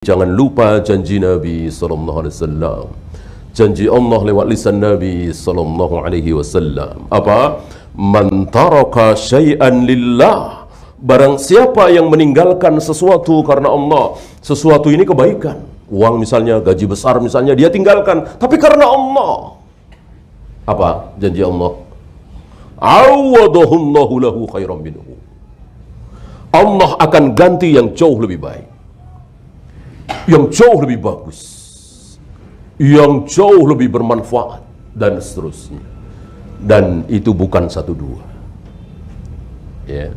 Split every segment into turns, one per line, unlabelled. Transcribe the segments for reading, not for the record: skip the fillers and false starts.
Jangan lupa janji Nabi SAW. Janji Allah lewat lisan Nabi SAW. Apa? Man taraka syai'an lillah. Barang siapa yang meninggalkan sesuatu karena Allah. Sesuatu ini kebaikan. Uang misalnya, gaji besar misalnya, dia tinggalkan. Tapi karena Allah. Apa janji Allah? Awadahullahu lahu khairan minhu. Allah akan ganti yang jauh lebih baik, yang jauh lebih bagus, yang jauh lebih bermanfaat, dan seterusnya. Dan itu bukan satu dua. Ya.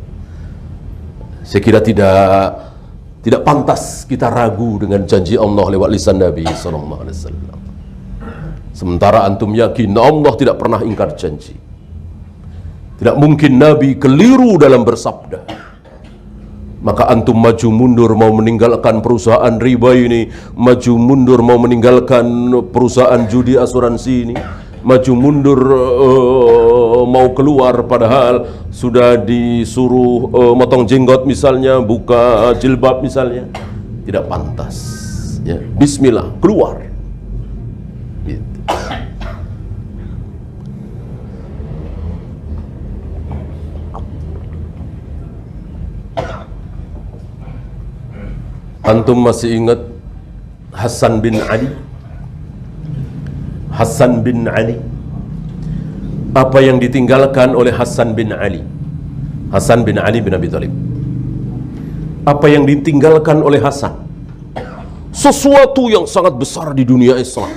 Saya kira tidak pantas kita ragu dengan janji Allah lewat lisan Nabi SAW. Sementara antum yakin Allah tidak pernah ingkar janji. Tidak mungkin Nabi keliru dalam bersabda. Maka antum maju mundur mau meninggalkan perusahaan riba ini, maju mundur mau meninggalkan perusahaan judi asuransi ini, maju mundur mau keluar padahal sudah disuruh motong jenggot misalnya, buka jilbab misalnya, tidak pantas. Ya, bismillah, keluar. Gitu. Antum masih ingat Hasan bin Ali? Hasan bin Ali. Apa yang ditinggalkan oleh Hasan bin Ali? Hasan bin Ali bin Abi Thalib. Apa yang ditinggalkan oleh Hasan? Sesuatu yang sangat besar di dunia Islam.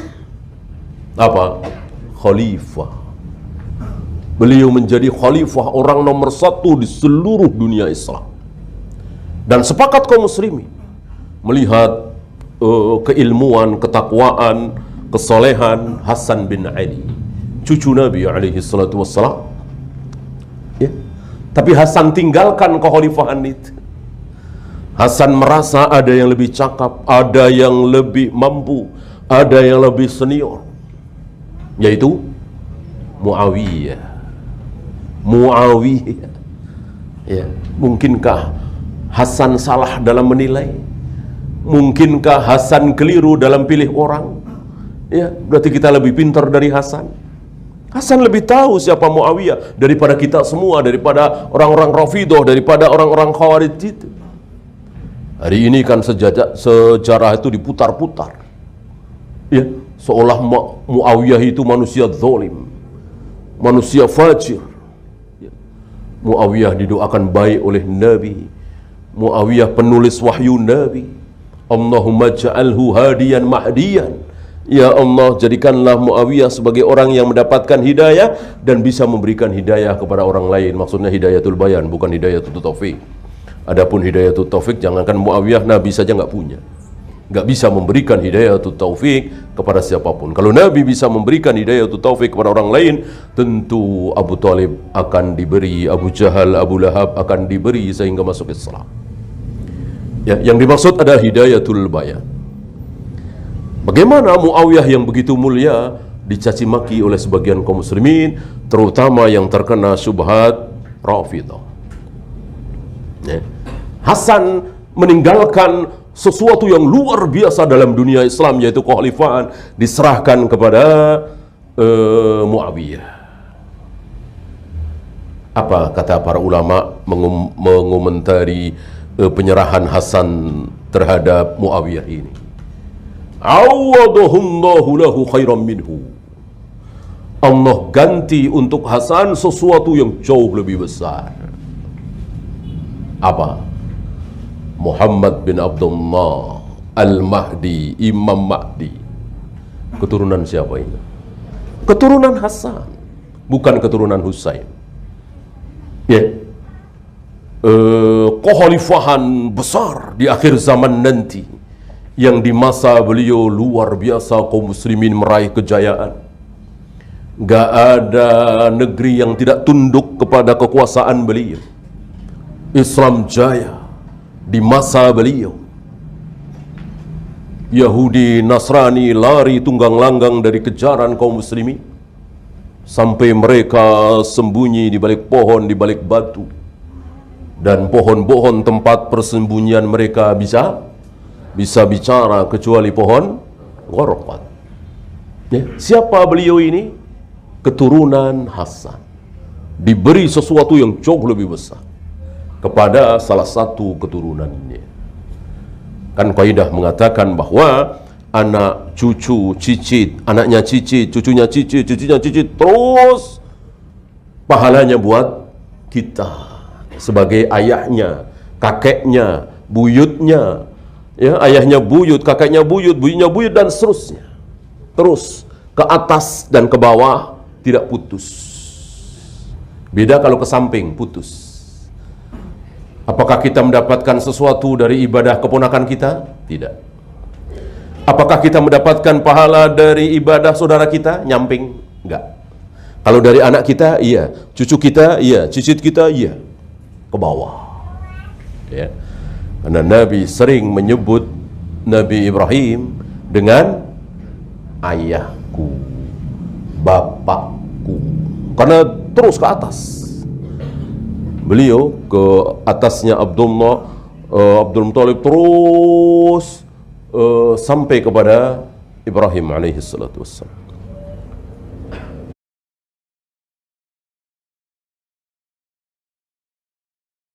Apa? Khalifah. Beliau menjadi khalifah, orang nomor satu di seluruh dunia Islam. Dan sepakat kaum muslimin melihat keilmuan, ketakwaan, kesolehan Hasan bin Ali, cucu Nabi alaihi salatu wassalam. Ya. Tapi Hasan tinggalkan kekhalifahan itu. Hasan merasa ada yang lebih cakap, ada yang lebih mampu, ada yang lebih senior, yaitu Muawiyah. Muawiyah. Ya. Mungkinkah Hasan salah dalam menilai? Mungkinkah Hasan keliru dalam pilih orang? Ya, berarti kita lebih pintar dari Hasan. Hasan lebih tahu siapa Muawiyah daripada kita semua, daripada orang-orang Rafidhah, daripada orang-orang Khawarij itu. Hari ini kan sejarah itu diputar-putar. Ya, seolah Muawiyah itu manusia zalim, manusia fajir. Ya. Muawiyah didoakan baik oleh Nabi. Muawiyah penulis wahyu Nabi. Allahumma ja'alhu hadiyan mahdiyan. Ya Allah, jadikanlah Muawiyah sebagai orang yang mendapatkan hidayah dan bisa memberikan hidayah kepada orang lain. Maksudnya hidayatul bayan, bukan hidayatul taufik. Adapun hidayatul taufik, jangankan Muawiyah, Nabi saja nggak punya, nggak bisa memberikan hidayatul taufik kepada siapapun. Kalau Nabi bisa memberikan hidayatul taufik kepada orang lain, tentu Abu Thalib akan diberi, Abu Jahal, Abu Lahab akan diberi sehingga masuk Islam. Ya, yang dimaksud adalah hidayatul bayan. Bagaimana Muawiyah yang begitu mulia dicaci maki oleh sebagian kaum muslimin, terutama yang terkena syubhat Rafidhah. Ya. Hasan meninggalkan sesuatu yang luar biasa dalam dunia Islam, yaitu kekhalifahan, diserahkan kepada Muawiyah. Apa kata para ulama mengomentari penyerahan Hasan terhadap Muawiyah ini? Awadahullahu lahu khairan minhu. Allah ganti untuk Hasan sesuatu yang jauh lebih besar. Apa? Muhammad bin Abdullah Al-Mahdi, Imam Mahdi. Keturunan siapa ini? Keturunan Hasan, bukan keturunan Husain. Ya. Kekhalifahan besar di akhir zaman nanti, yang di masa beliau luar biasa kaum muslimin meraih kejayaan. Gak ada negeri yang tidak tunduk kepada kekuasaan beliau. Islam jaya di masa beliau. Yahudi Nasrani lari tunggang langgang dari kejaran kaum muslimin, sampai mereka sembunyi di balik pohon, di balik batu. Dan pohon-pohon tempat persembunyian mereka bisa bisa bicara kecuali pohon ghorqad. Ya, siapa beliau ini? Keturunan Hasan. Diberi sesuatu yang jauh lebih besar kepada salah satu keturunannya. Kan kaidah mengatakan bahwa anak, cucu, cicit, anaknya cicit, cucunya cicit, cucunya cicit, terus pahalanya buat kita sebagai ayahnya, kakeknya, buyutnya, ya, ayahnya buyut, kakeknya buyut, buyutnya buyut, dan seterusnya. Terus ke atas dan ke bawah tidak putus. Beda kalau ke samping putus. Apakah kita mendapatkan sesuatu dari ibadah keponakan kita? Tidak. Apakah kita mendapatkan pahala dari ibadah saudara kita? Nyamping? Enggak. Kalau dari anak kita, iya. Cucu kita, iya. Cicit kita, iya. Ke bawah. Ya. Karena Nabi sering menyebut Nabi Ibrahim dengan ayahku, bapakku. Karena terus ke atas. Beliau ke atasnya Abdul Muthalib terus sampai kepada Ibrahim alaihi salatu wassalam.